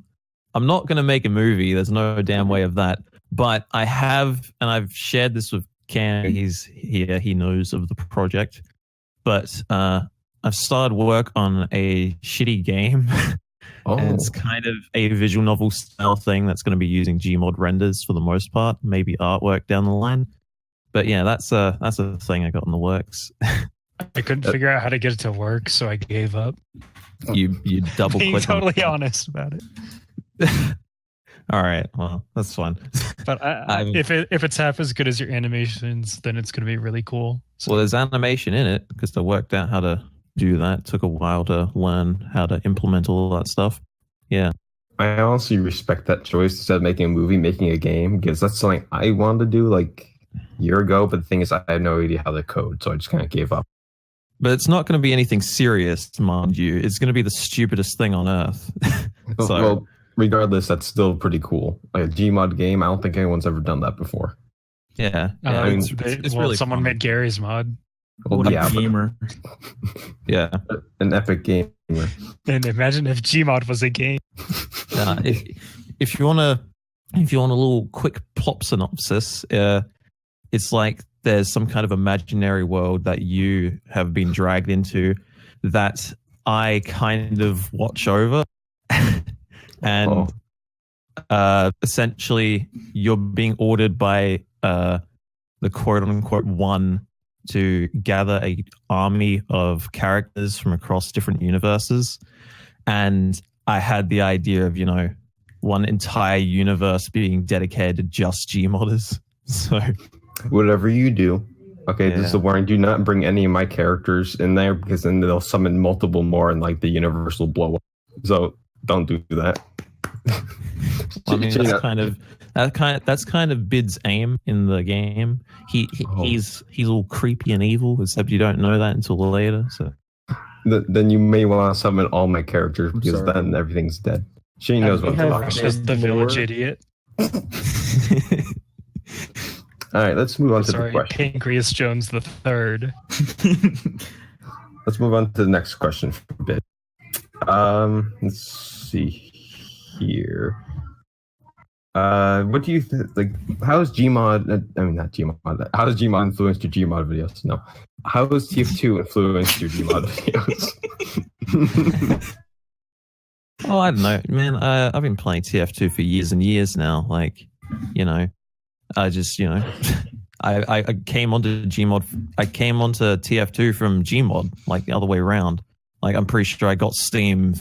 not gonna make a movie. There's no damn way of that. But I have, and I've shared this with Cam. He's here. He knows of the project. But I've started work on a shitty game.
Oh,
And it's kind of a visual novel style thing that's going to be using Gmod renders for the most part, maybe artwork down the line. But yeah, that's a thing I got in the works.
I couldn't figure out how to get it to work, so I gave up.
You double
Being
click.
totally honest about it.
All right, well that's fine.
But if it's half as good as your animations, then it's going to be really cool. So
Well, there's animation in it because they worked out how to do that. It took a while to learn how to implement all that stuff. Yeah.
I honestly respect that choice instead of making a movie, making a game, because that's something I wanted to do like a year ago. But the thing is, I had no idea how to code, so I just kind of gave up.
But it's not going to be anything serious, mind you. It's going to be the stupidest thing on earth. So,
Well, regardless, that's still pretty cool. Like a Gmod game, I don't think anyone's ever done that before.
yeah.
I mean,
it's really
someone
fun.
made Gary's mod,
Well,
What a
yeah,
gamer.
Yeah.
but an epic game.
and imagine if Gmod was a game.
If you want a little quick plot synopsis, it's like there's some kind of imaginary world that you have been dragged into that I kind of watch over, and essentially you're being ordered by the quote unquote one to gather a army of characters from across different universes. And I had the idea of, one entire universe being dedicated to just Gmodders. So
Whatever you do. Okay, this is
Yeah.
a warning. Do not bring any of my characters in there because then they'll summon multiple more and like the universe will blow up. So don't do that.
I mean, that's kind of Bid's aim in the game. He's all creepy and evil, except you don't know that until later. So
Then you may want to summon all my characters because
sorry.
then everything's dead. She knows what
we
to
have-
talk about.
Just the village idiot.
All right, let's move on to the
Sorry,
question.
Pancreas Jones the Third.
Let's move on to the next question for a bit. Let's see here. What do you think? Like, how is Gmod? I mean, not Gmod. How does Gmod influence your Gmod videos? No. How has TF2 influenced your Gmod videos?
Oh, I don't know, man. I've been playing TF2 for years and years now. Like, I just, I came onto Gmod. I came onto TF2 from Gmod, like the other way around. Like, I'm pretty sure I got Steam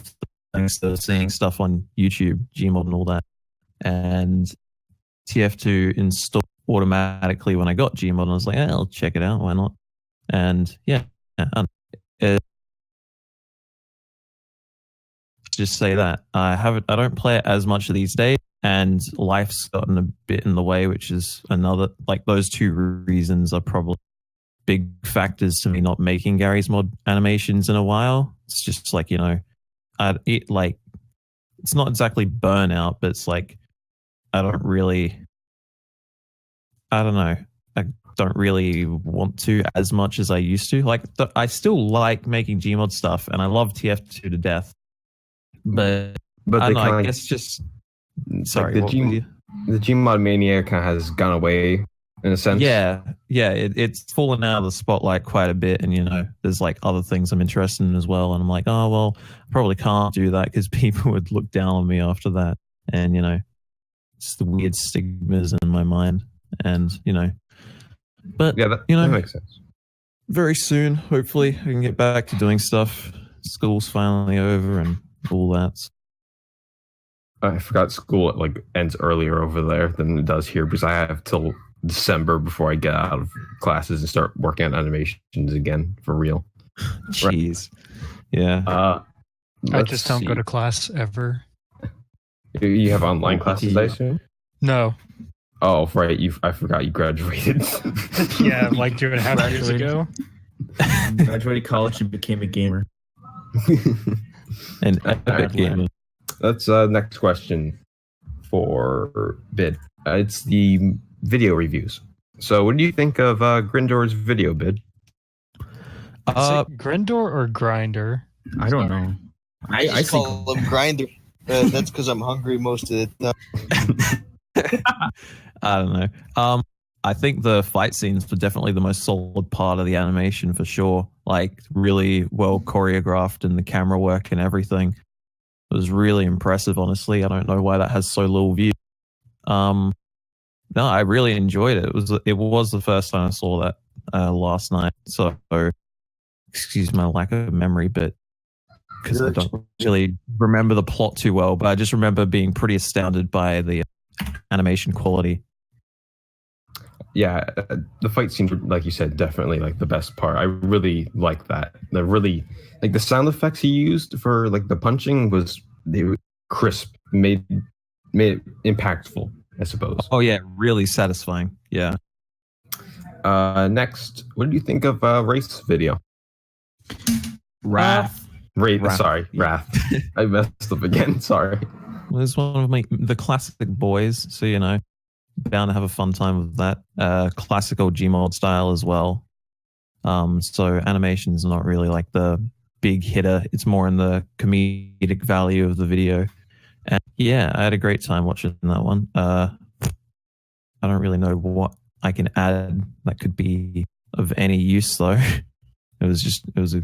thanks to seeing stuff on YouTube, Gmod and all that. And TF2 installed automatically when I got Gmod, and I was like, I'll check it out. Why not? And yeah, just say that I don't play it as much these days, and life's gotten a bit in the way, which is another, like, those two reasons are probably big factors to me not making Gary's Mod animations in a while. It's just like, it's not exactly burnout, but it's like I don't really want to as much as I used to. Like, I still like making Gmod stuff, and I love TF2 to death. But
But
I
they
don't know, I
kind
guess just
of
sorry. what were you-
the Gmod mania kind of has gone away in a sense.
Yeah, it's fallen out of the spotlight quite a bit, and there's like other things I'm interested in as well, and I'm like, oh well, I probably can't do that because people would look down on me after that, and it's the weird stigmas in my mind, and but
Yeah, that makes sense.
very soon, hopefully, I can get back to doing stuff. School's finally over and all that.
I forgot school ends earlier over there than it does here because I have till December before I get out of classes and start working on animations again for real.
Jeez, yeah.
I
Let's
just don't
see.
go to class ever.
You have online classes, I assume.
No.
Oh, right. I forgot you graduated.
Yeah, like 2.5 years ago.
Graduated college and became a gamer.
And epic
Alright.
gamer.
That's next question for Bid. It's the video reviews. So, what do you think of Grindor's video, Bid?
Is
Uh,
it Grindor or Grinder?
I don't know.
I just
think
call him Grinder. That's because I'm hungry most of the time.
I don't know. I think the fight scenes were definitely the most solid part of the animation for sure. Like really well choreographed and the camera work and everything. It was really impressive, honestly. I don't know why that has so little view. No, I really enjoyed it. It was the first time I saw that last night. So excuse my lack of memory, but because I don't really remember the plot too well, but I just remember being pretty astounded by the animation quality.
Yeah, the fight scene, like you said, definitely like the best part. I really like that. The really like the sound effects he used for like the punching they were crisp, made it impactful, I suppose.
Oh yeah, really satisfying. Yeah.
Next, what do you think of Wraith's video?
Wrath.
Wrath.
Sorry,
Yeah.
Wrath. I messed up again. Sorry.
Well, it's one of the classic boys, so you know, bound to have a fun time with that. Classical Gmod style as well. So animation is not really like the big hitter. It's more in the comedic value of the video. And yeah, I had a great time watching that one. I don't really know what I can add that could be of any use though. It was a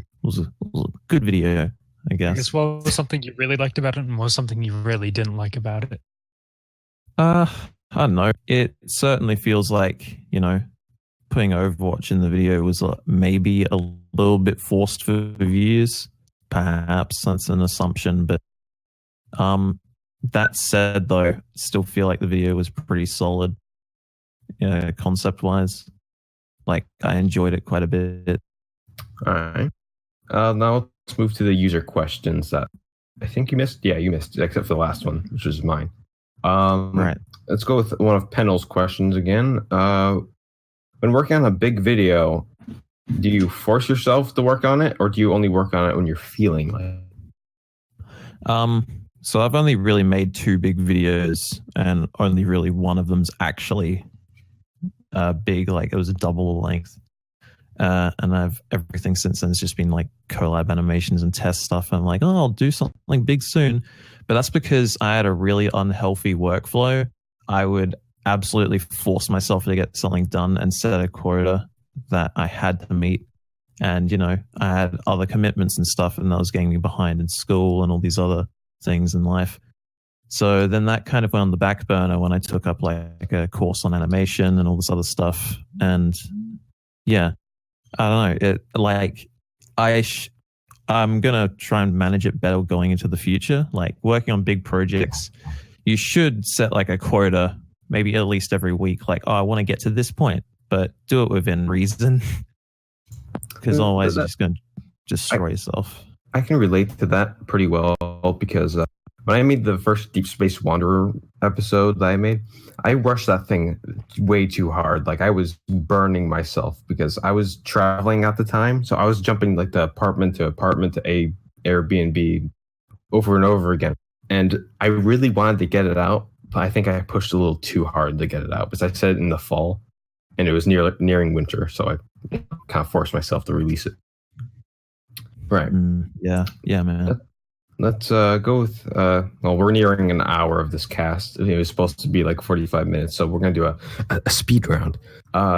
good video, I
I
guess.
guess what was something you really liked about it, and what was something you really didn't like about it?
I don't know. It certainly feels like, you know, putting Overwatch in the video was maybe a little bit forced for views. Perhaps that's an assumption, but that said, though, I still feel like the video was pretty solid, concept-wise. Like I enjoyed it quite a bit.
All right. Now let's move to the user questions that I think you missed. Yeah, you missed, except for the last one, which was mine.
Right.
Let's go with one of Pennell's questions again. When working on a big video, do you force yourself to work on it, or do you only work on it when you're feeling like it?
So I've only really made 2 big videos, and only really one of them's actually big. Like it was a double length. And everything since then has just been like collab animations and test stuff. I'm like, oh, I'll do something big soon. But that's because I had a really unhealthy workflow. I would absolutely force myself to get something done and set a quota that I had to meet. And, you know, I had other commitments and stuff, and that was getting me behind in school and all these other things in life. So then that kind of went on the back burner when I took up like a course on animation and all this other stuff. And yeah, I don't know. It like I'm gonna try and manage it better going into the future. Like working on big projects, you should set like a quota, maybe at least every week. Like, oh, I want to get to this point, but do it within reason, because otherwise you're just gonna destroy yourself.
I can relate to that pretty well because when I made the first Deep Space Wanderer episode that I made, I rushed that thing way too hard. Like I was burning myself because I was traveling at the time. So I was jumping like the apartment to a Airbnb over and over again. And I really wanted to get it out, but I think I pushed a little too hard to get it out because I said it in the fall and it was nearing winter. So I kind of forced myself to release it. Right.
Yeah, man.
Let's go with, well, we're nearing an hour of this cast. It was supposed to be like 45 minutes, so we're going to do a speed round.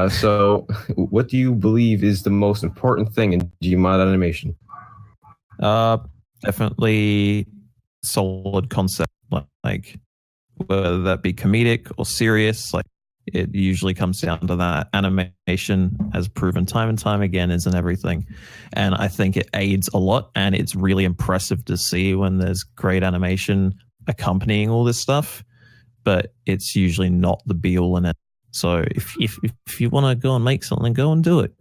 So what do you believe is the most important thing in Gmod animation?
Definitely solid concept, like whether that be comedic or serious, like it usually comes down to that. Animation has proven time and time again isn't everything. And I think it aids a lot, and it's really impressive to see when there's great animation accompanying all this stuff, but it's usually not the be all in it. So if you want to go and make something, go and do it.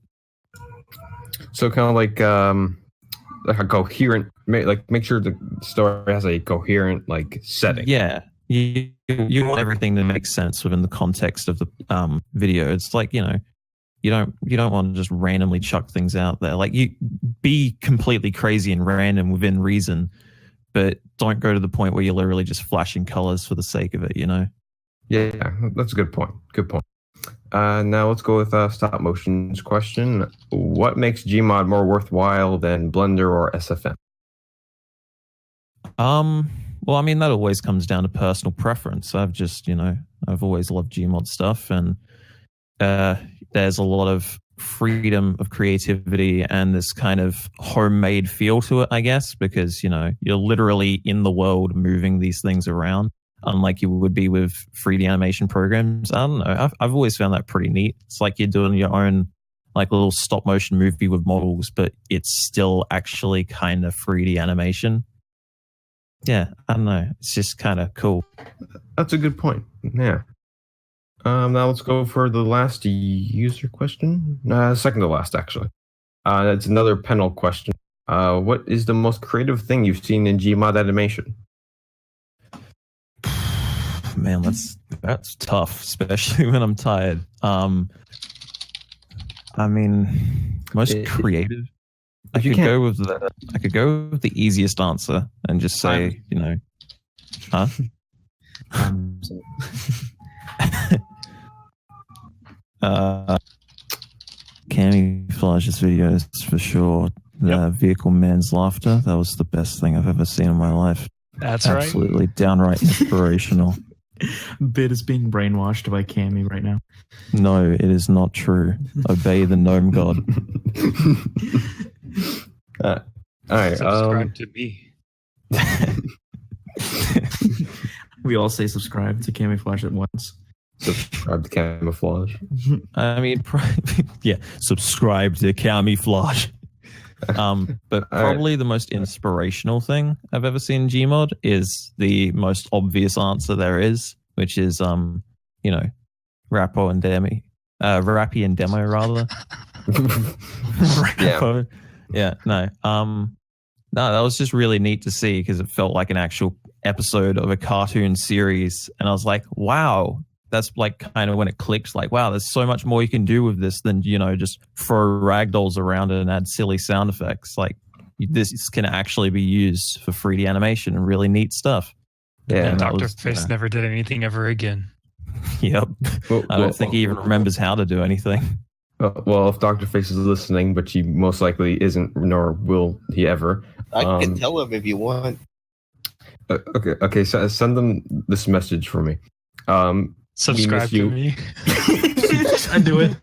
So kind of like a coherent, like make sure the story has a coherent like setting.
Yeah. You want everything to make sense within the context of the video. It's like, you know, you don't want to just randomly chuck things out there. Like you be completely crazy and random within reason, but don't go to the point where you're literally just flashing colors for the sake of it, you know?
Yeah, that's a good point. Good point. Now let's go with stop motion's question. What makes Gmod more worthwhile than Blender or SFM?
Well, I mean, that always comes down to personal preference. I've always loved Gmod stuff, and there's a lot of freedom of creativity and this kind of homemade feel to it, I guess, because, you're literally in the world moving these things around, unlike you would be with 3D animation programs. I don't know. I've always found that pretty neat. It's like you're doing your own like little stop motion movie with models, but it's still actually kind of 3D animation. Yeah, I don't know. It's just kind of cool.
That's a good point. Yeah. Now let's go for the last user question. Second to last, actually. It's another panel question. What is the most creative thing you've seen in Gmod animation?
Man, that's tough, especially when I'm tired. I mean, most creative. I could go with the easiest answer and just say, huh? Camouflage's videos for sure. The vehicle man's laughter. That was the best thing I've ever seen in my life.
That's
absolutely downright inspirational.
Bit is being brainwashed by Cammy right now.
No, it is not true. Obey the gnome god.
All right.
Subscribe to me.
We all say subscribe to Camouflage at once.
Subscribe to Camouflage.
I mean, yeah, subscribe to Camouflage. But probably the most inspirational thing I've ever seen in Gmod is the most obvious answer there is, which is, Rappo and Demi. Rappy and Demo, rather. Rappo. Yeah, no. No, that was just really neat to see because it felt like an actual episode of a cartoon series. And I was like, wow, that's like kind of when it clicked, like, wow, there's so much more you can do with this than, just throw ragdolls around it and add silly sound effects. Like, this can actually be used for 3D animation and really neat stuff.
Yeah, and Dr. Face never did anything ever again.
Yep. I don't think he even remembers how to do anything.
Well, if Dr. Face is listening, but he most likely isn't, nor will he ever.
I can tell him if you want.
Okay. So send them this message for me.
Subscribe to me.
I do it.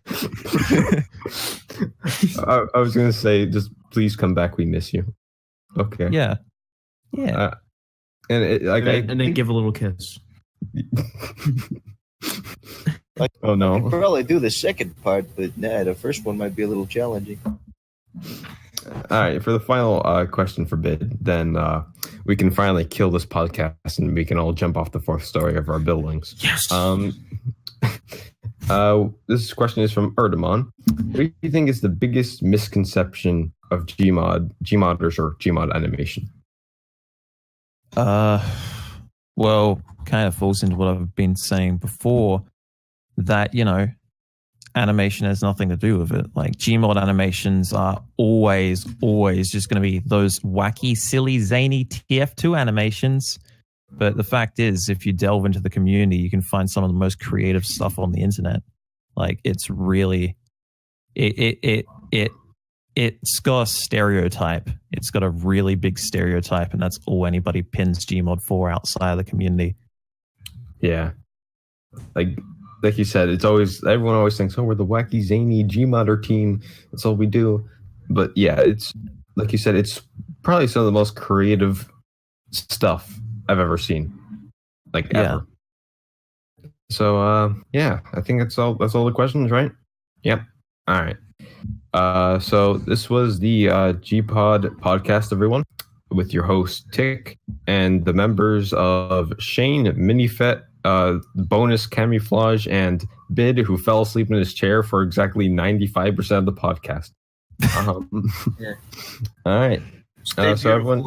I was gonna say, just please come back. We miss you. Okay.
Yeah.
And
then give a little kiss.
Oh no!
I could probably do the second part, but the first one might be a little challenging.
All right, for the final question for Bid, then we can finally kill this podcast and we can all jump off the fourth story of our buildings.
Yes.
This question is from Erdemon. What do you think is the biggest misconception of Gmoders or Gmod animation?
Well, kind of falls into what I've been saying before, that, animation has nothing to do with it. Like, Gmod animations are always just going to be those wacky, silly, zany TF2 animations. But the fact is, if you delve into the community, you can find some of the most creative stuff on the internet. Like, it's really, it's got a stereotype. It's got a really big stereotype, and that's all anybody pins Gmod for outside of the community.
Yeah. Like you said, everyone always thinks, oh, we're the wacky, zany Gmodder team. That's all we do. But yeah, it's like you said, it's probably some of the most creative stuff I've ever seen. Like, ever. So, I think that's all the questions, right? Yep. All right. So this was the Gpod podcast, everyone, with your host, Tick, and the members of Shane, Minifet, Bonus, Camouflage, and Bid, who fell asleep in his chair for exactly 95% of the podcast.
Yeah.
All right.
Stay
So everyone.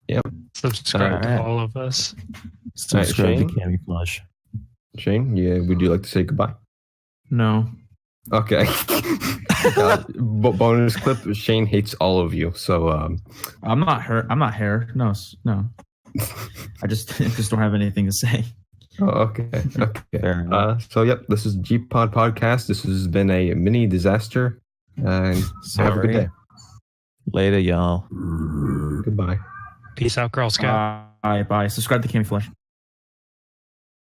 Yep.
Subscribe to all of us.
Subscribe
Shane?
to Camouflage.
Shane, would you like to say goodbye?
No.
Okay. Bonus clip: Shane hates all of you. So
I'm not her. I'm not hair. No, no. I just don't have anything to say.
oh, okay. Okay.
Fair enough.
So yep, this is G-Pod Podcast. This has been a mini disaster. And have a good day.
Later, y'all.
Goodbye.
Peace out, Girl Scout.
Bye. Subscribe to Candy Flush.